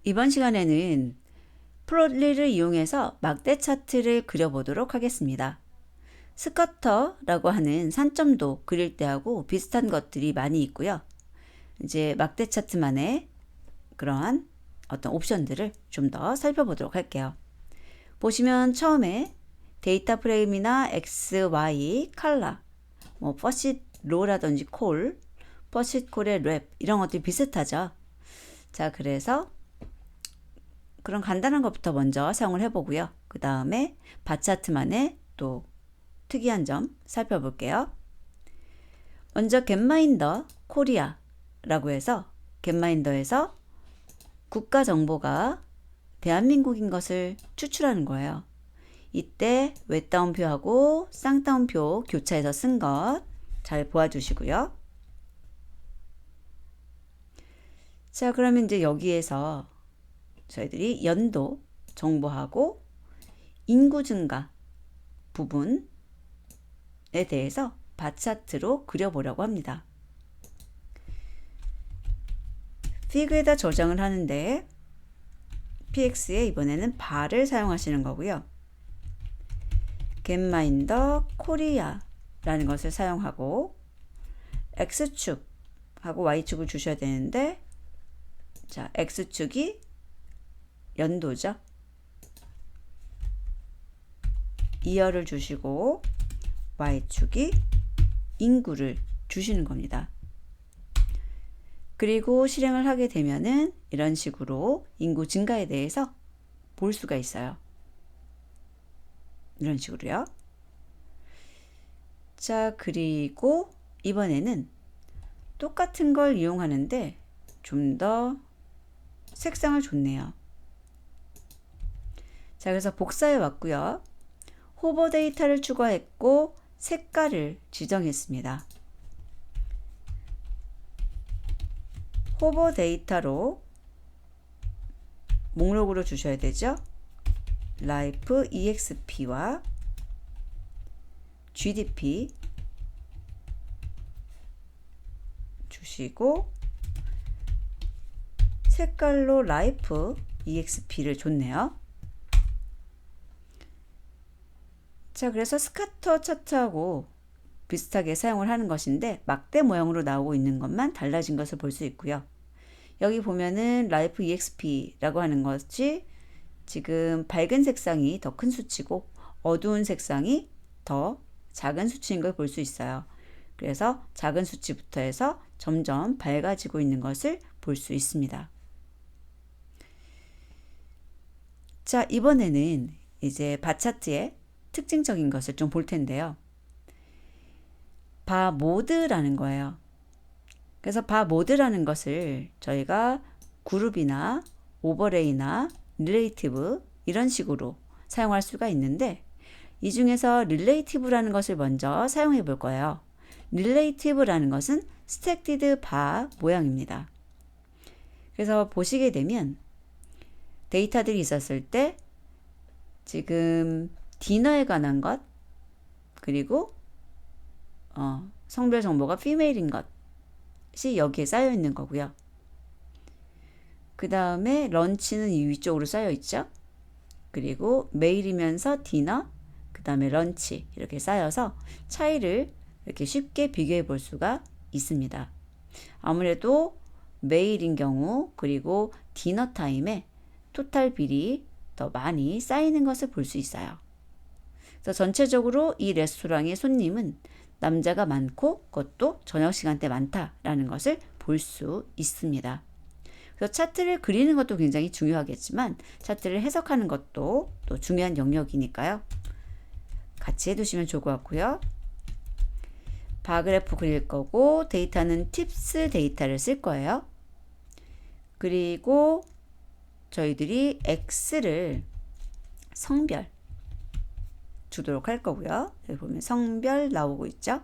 이번 시간에는 플롯리를 이용해서 막대 차트를 그려보도록 하겠습니다. 스커터라고 하는 산점도 그릴 때하고 비슷한 것들이 많이 있고요. 이제 막대 차트만의 그러한 어떤 옵션들을 좀 더 살펴보도록 할게요. 보시면 처음에 데이터 프레임이나 X, Y, 컬러, 퍼시트 로라든지 콜, 퍼시트 콜의 랩 이런 것들이 비슷하죠. 자, 그래서 그런 간단한 것부터 먼저 사용을 해보고요. 그 다음에 바차트만의 또 특이한 점 살펴볼게요. 먼저 겟마인더 코리아라고 해서 겟마인더에서 국가 정보가 대한민국인 것을 추출하는 거예요. 이때 웹다운표하고 쌍따옴표 교차해서 쓴 것 잘 보아주시고요. 자, 그러면 이제 여기에서 저희들이 연도 정보하고 인구 증가 부분에 대해서 바차트로 그려보려고 합니다. 피그에다 저장을 하는데 px에 이번에는 bar을 사용하시는 거고요. 겟마인더 코리아라는 것을 사용하고 x축하고 y축을 주셔야 되는데, 자, x축이 연도죠. 이어를 주시고 y축이 인구를 주시는 겁니다. 그리고 실행을 하게 되면은 이런 식으로 인구 증가에 대해서 볼 수가 있어요. 이런 식으로요. 자, 그리고 이번에는 똑같은 걸 이용하는데 좀 더 색상을 줬네요. 자, 그래서 복사해 왔고요. 호버 데이터를 추가했고 색깔을 지정했습니다. 호버 데이터로 목록으로 주셔야 되죠. 라이프 EXP와 GDP 주시고 색깔로 라이프 EXP를 줬네요. 자, 그래서 스카터 차트하고 비슷하게 사용을 하는 것인데 막대 모양으로 나오고 있는 것만 달라진 것을 볼 수 있고요. 여기 보면은 라이프 EXP라고 하는 것이 지금 밝은 색상이 더 큰 수치고 어두운 색상이 더 작은 수치인 걸 볼 수 있어요. 그래서 작은 수치부터 해서 점점 밝아지고 있는 것을 볼 수 있습니다. 자, 이번에는 이제 바차트의 특징적인 것을 좀 볼 텐데요. 바 모드라는 거예요. 그래서 바 모드라는 것을 저희가 그룹이나 오버레이나 릴레이티브 이런 식으로 사용할 수가 있는데, 이 중에서 릴레이티브라는 것을 먼저 사용해 볼 거예요. 릴레이티브라는 것은 스택디드 바 모양입니다. 그래서 보시게 되면 데이터들이 있었을 때 지금 디너에 관한 것, 그리고 성별 정보가 피메일인 것이 여기에 쌓여 있는 거고요. 그 다음에 런치는 이 위쪽으로 쌓여 있죠. 그리고 메일이면서 디너, 그 다음에 런치 이렇게 쌓여서 차이를 이렇게 쉽게 비교해 볼 수가 있습니다. 아무래도 메일인 경우 그리고 디너 타임에 토탈 빌이 더 많이 쌓이는 것을 볼 수 있어요. 그래서 전체적으로 이 레스토랑의 손님은 남자가 많고 그것도 저녁 시간대 많다라는 것을 볼 수 있습니다. 그래서 차트를 그리는 것도 굉장히 중요하겠지만 차트를 해석하는 것도 또 중요한 영역이니까요. 같이 해두시면 좋을 것 같고요. 바그래프 그릴 거고 데이터는 팁스 데이터를 쓸 거예요. 그리고 저희들이 X를 성별 주도록 할 거고요. 여기 보면 성별 나오고 있죠.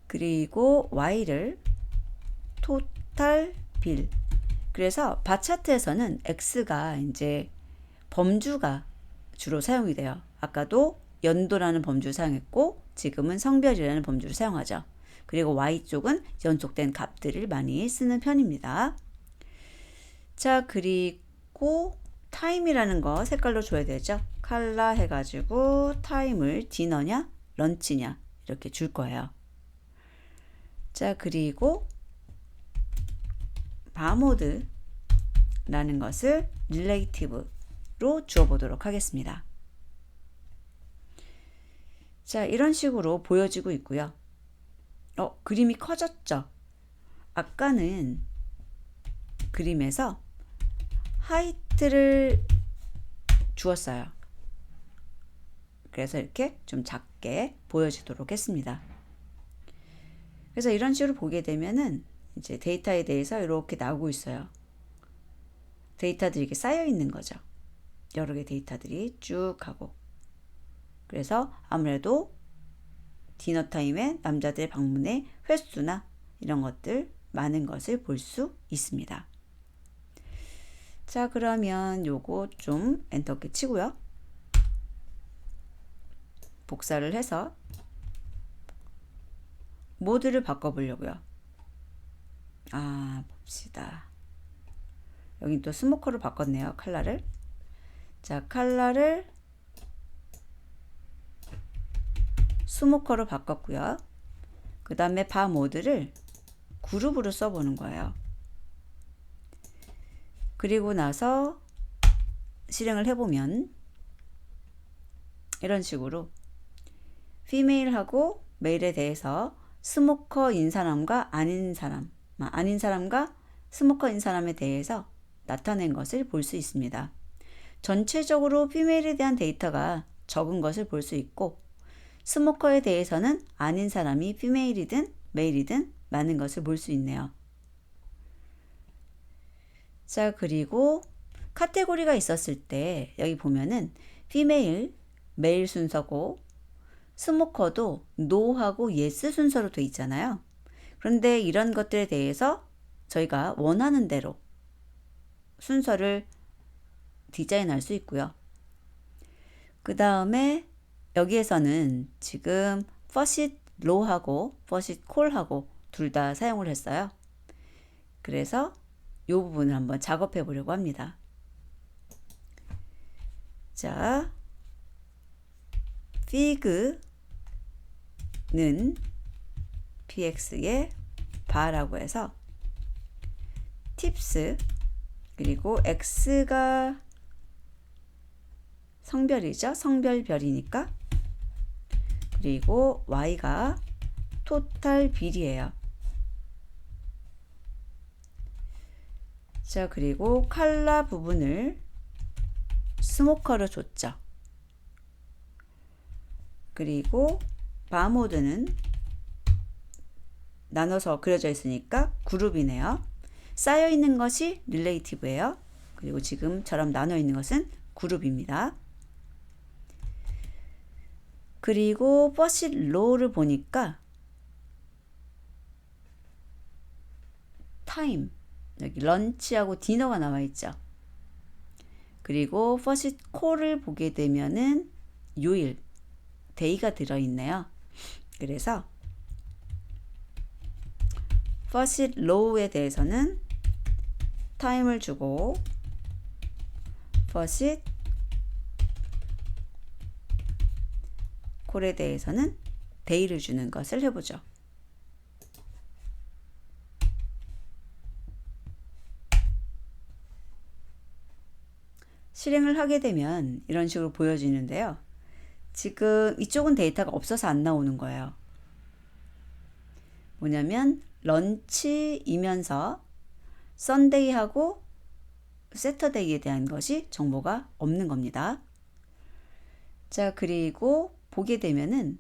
그리고 Y를 토탈 빌. 그래서 바차트에서는 X가 이제 범주가 주로 사용이 돼요. 아까도 연도라는 범주를 사용했고 지금은 성별이라는 범주를 사용하죠. 그리고 Y쪽은 연속된 값들을 많이 쓰는 편입니다. 자, 그리고 타임이라는 거 색깔로 줘야 되죠. 컬러 해가지고 타임을 디너냐 런치냐 이렇게 줄 거예요. 자, 그리고 바모드라는 것을 relative로 주어보도록 하겠습니다. 자, 이런 식으로 보여지고 있고요. 그림이 커졌죠? 아까는 그림에서 하이트를 주었어요. 그래서 이렇게 좀 작게 보여지도록 했습니다. 그래서 이런 식으로 보게 되면은 이제 데이터에 대해서 이렇게 나오고 있어요. 데이터들이 이렇게 쌓여 있는 거죠. 여러 개 데이터들이 쭉 하고. 그래서 아무래도 디너타임에 남자들 방문의 횟수나 이런 것들 많은 것을 볼 수 있습니다. 자, 그러면 요거 좀 엔터키 치고요. 복사를 해서 모드를 바꿔보려고요. 봅시다. 여기 또 스모커로 바꿨네요. 컬러를. 자, 컬러를 스모커로 바꿨고요. 그 다음에 바 모드를 그룹으로 써보는 거예요. 그리고 나서 실행을 해보면 이런 식으로 피메일하고 메일에 대해서 스모커인 사람과 아닌 사람과 스모커인 사람에 대해서 나타낸 것을 볼 수 있습니다. 전체적으로 피메일에 대한 데이터가 적은 것을 볼 수 있고 스모커에 대해서는 아닌 사람이 피메일이든 메일이든 많은 것을 볼 수 있네요. 자, 그리고 카테고리가 있었을 때 여기 보면은 피메일, 메일 순서고 스모커도 노하고 예스 순서로 돼 있잖아요. 그런데 이런 것들에 대해서 저희가 원하는 대로 순서를 디자인할 수 있고요. 그 다음에 여기에서는 지금 first low하고 first call하고 둘 다 사용을 했어요. 그래서 이 부분을 한번 작업해 보려고 합니다. 자, fig는 px의 바라고 해서 tips 그리고 x가 성별이죠. 성별별이니까. 그리고 y가 토탈 비리예요. 자, 그리고 컬러 부분을 스모커로 줬죠. 그리고 바 모드는 나눠서 그려져 있으니까 그룹이네요. 쌓여 있는 것이 릴레이티브예요. 그리고 지금처럼 나눠 있는 것은 그룹입니다. 그리고 first low를 보니까 타임 여기 런치하고 디너가 나와 있죠. 그리고 first call을 보게 되면은 요일 데이가 들어있네요. 그래서 first low에 대해서는 타임을 주고 first call에 대해서는 데이를 주는 것을 해보죠. 실행을 하게 되면 이런 식으로 보여지는데요. 지금 이쪽은 데이터가 없어서 안 나오는 거예요. 뭐냐면 런치이면서 썬데이하고 세터데이에 대한 것이 정보가 없는 겁니다. 자, 그리고 보게 되면은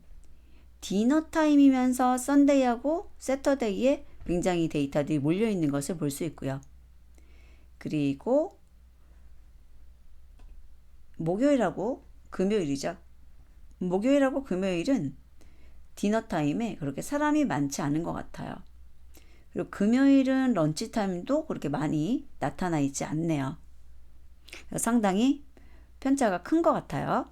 디너 타임이면서 썬데이하고 세터데이에 굉장히 데이터들이 몰려 있는 것을 볼 수 있고요. 그리고 목요일하고 금요일이죠. 목요일하고 금요일은 디너 타임에 그렇게 사람이 많지 않은 것 같아요. 그리고 금요일은 런치 타임도 그렇게 많이 나타나 있지 않네요. 상당히 편차가 큰 것 같아요.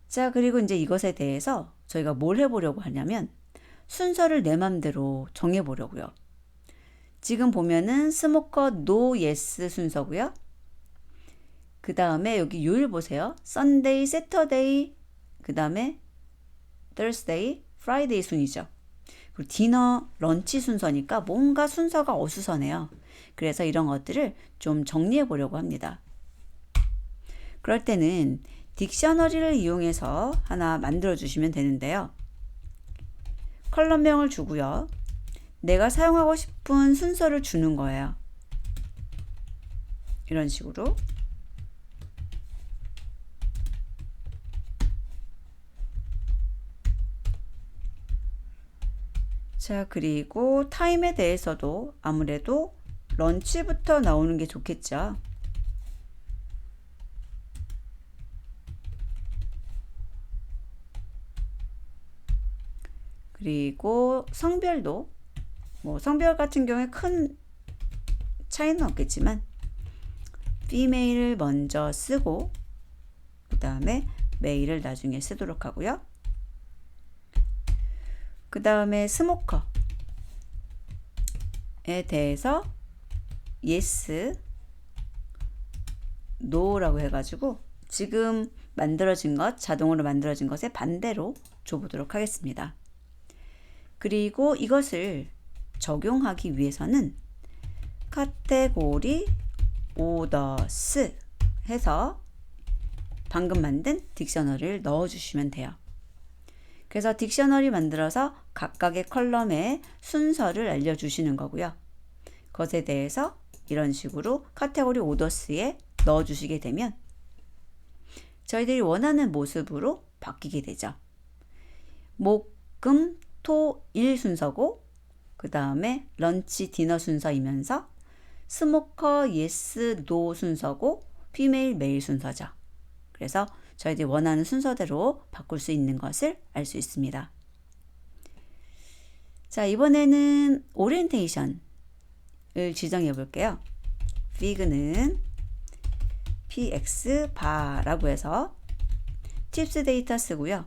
자, 그리고 이제 이것에 대해서 저희가 뭘 해보려고 하냐면 순서를 내 맘대로 정해보려고요. 지금 보면은 스모커 노 예스 순서고요. 그 다음에 여기 요일 보세요. Sunday, Saturday, 그 다음에 Thursday, Friday 순이죠. 그리고 디너, 런치 순서니까 뭔가 순서가 어수선해요. 그래서 이런 것들을 좀 정리해 보려고 합니다. 그럴 때는 딕셔너리를 이용해서 하나 만들어 주시면 되는데요. 컬럼명을 주고요. 내가 사용하고 싶은 순서를 주는 거예요. 이런 식으로. 자, 그리고 타임에 대해서도 아무래도 런치부터 나오는 게 좋겠죠. 그리고 성별도 성별 같은 경우에 큰 차이는 없겠지만 female을 먼저 쓰고 그 다음에 male을 나중에 쓰도록 하고요. 그 다음에 스모커에 대해서 yes, no라고 해가지고 지금 만들어진 것, 자동으로 만들어진 것에 반대로 줘보도록 하겠습니다. 그리고 이것을 적용하기 위해서는 카테고리 오더스 해서 방금 만든 딕셔너리를 넣어주시면 돼요. 그래서 딕셔너리 만들어서 각각의 컬럼의 순서를 알려주시는 거고요. 그것에 대해서 이런 식으로 카테고리 오더스에 넣어주시게 되면 저희들이 원하는 모습으로 바뀌게 되죠. 목, 금, 토, 일 순서고 그 다음에 런치, 디너 순서이면서 스모커, 예스, 노 순서고 피메일, 메일 순서죠. 그래서 저희들이 원하는 순서대로 바꿀 수 있는 것을 알 수 있습니다. 자, 이번에는 오리엔테이션을 지정해 볼게요. fig는 px 바라고 해서 팁스 데이터 쓰고요.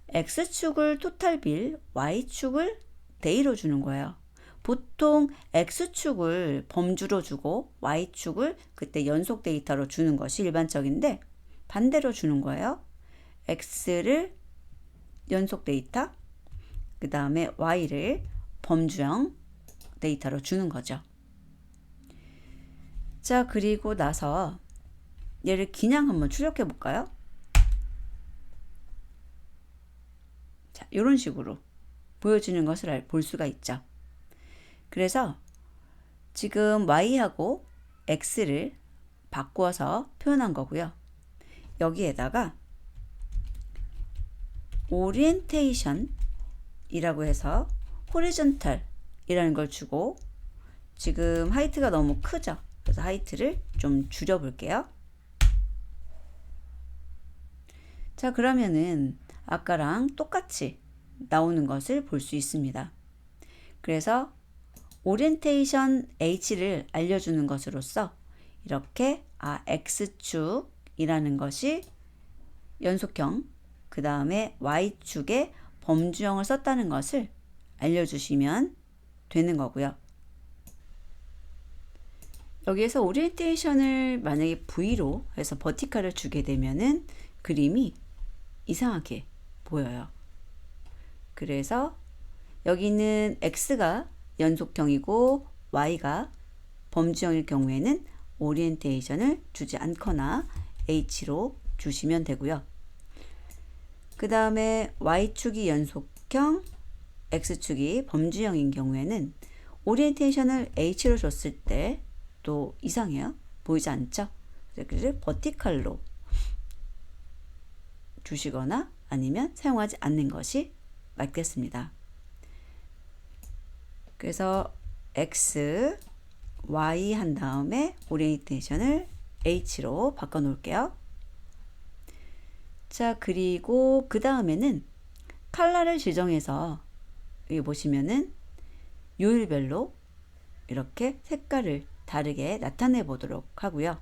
x축을 토탈 빌, y축을 데이로 주는 거예요. 보통 x축을 범주로 주고 y축을 그때 연속 데이터로 주는 것이 일반적인데 반대로 주는 거예요. x를 연속 데이터, 그 다음에 y를 범주형 데이터로 주는 거죠. 자, 그리고 나서 얘를 그냥 한번 출력해 볼까요? 자, 이런 식으로 보여주는 것을 볼 수가 있죠. 그래서 지금 y하고 x를 바꾸어서 표현한 거고요. 여기에다가 오리엔테이션 이라고 해서 호리존탈 이라는 걸 주고 지금 하이트가 너무 크죠. 그래서 하이트를 좀 줄여 볼게요. 자, 그러면은 아까랑 똑같이 나오는 것을 볼 수 있습니다. 그래서 오리엔테이션 H를 알려주는 것으로써 이렇게 X축이라는 것이 연속형, 그 다음에 Y축에 범주형을 썼다는 것을 알려주시면 되는 거고요. 여기에서 오리엔테이션을 만약에 V로 해서 버티컬을 주게 되면은 그림이 이상하게 보여요. 그래서 여기는 X가 연속형이고 Y가 범주형일 경우에는 오리엔테이션을 주지 않거나 H로 주시면 되고요. 그 다음에 Y축이 연속형, X축이 범주형인 경우에는 오리엔테이션을 H로 줬을 때 또 이상해요. 보이지 않죠? 그래서 버티컬로 주시거나 아니면 사용하지 않는 것이 맞겠습니다. 그래서 X, Y 한 다음에 오리엔테이션을 H로 바꿔 놓을게요. 자, 그리고 그 다음에는 컬러를 지정해서 여기 보시면은 요일별로 이렇게 색깔을 다르게 나타내 보도록 하고요.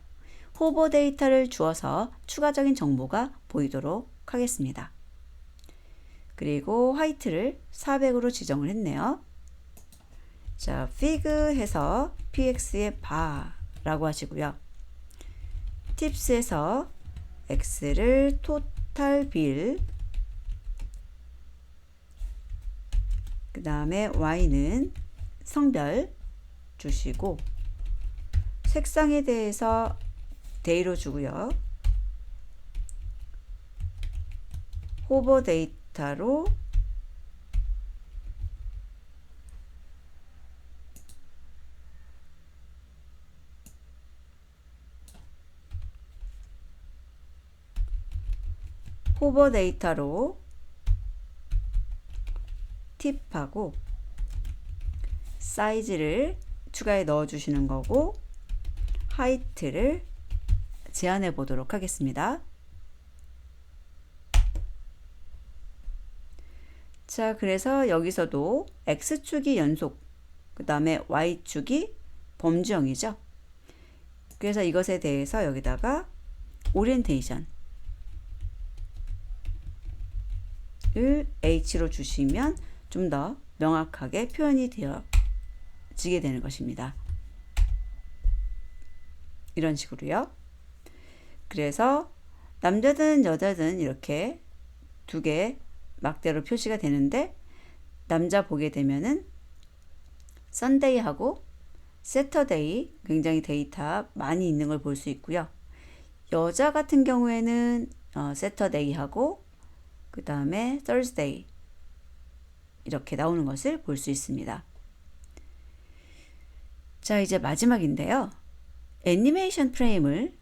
호버 데이터를 주어서 추가적인 정보가 보이도록 하겠습니다. 그리고 화이트를 400으로 지정을 했네요. 자, fig 해서 px의 바라고 하시고요. tips에서 x를 total bill, 그 다음에 y는 성별 주시고, 색상에 대해서 day로 주고요. 호버 데이터로 팁하고 사이즈를 추가해 넣어 주시는 거고, 하이트를 제한해 보도록 하겠습니다. 자, 그래서 여기서도 X축이 연속, 그 다음에 Y축이 범주형이죠. 그래서 이것에 대해서 여기다가 오리엔테이션을 H로 주시면 좀 더 명확하게 표현이 되어지게 되는 것입니다. 이런 식으로요. 그래서 남자든 여자든 이렇게 두 개 막대로 표시가 되는데, 남자 보게 되면은 썬데이하고 세터데이 굉장히 데이터 많이 있는 걸 볼 수 있고요. 여자 같은 경우에는 세터데이하고 그 다음에 Thursday 이렇게 나오는 것을 볼 수 있습니다. 자, 이제 마지막인데요. 애니메이션 프레임을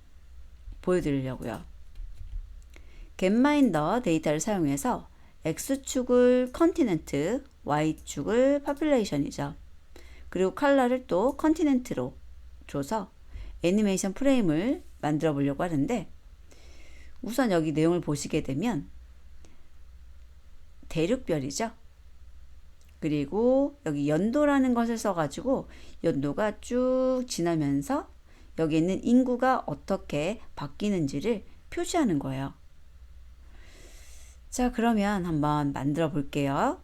보여드리려고요. 겟마인더 데이터를 사용해서 X축을 컨티넨트, Y축을 파퓰레이션이죠. 그리고 컬러를 또 컨티넨트로 줘서 애니메이션 프레임을 만들어 보려고 하는데, 우선 여기 내용을 보시게 되면 대륙별이죠. 그리고 여기 연도라는 것을 써가지고 연도가 쭉 지나면서 여기 있는 인구가 어떻게 바뀌는지를 표시하는 거예요. 자, 그러면 한번 만들어 볼게요.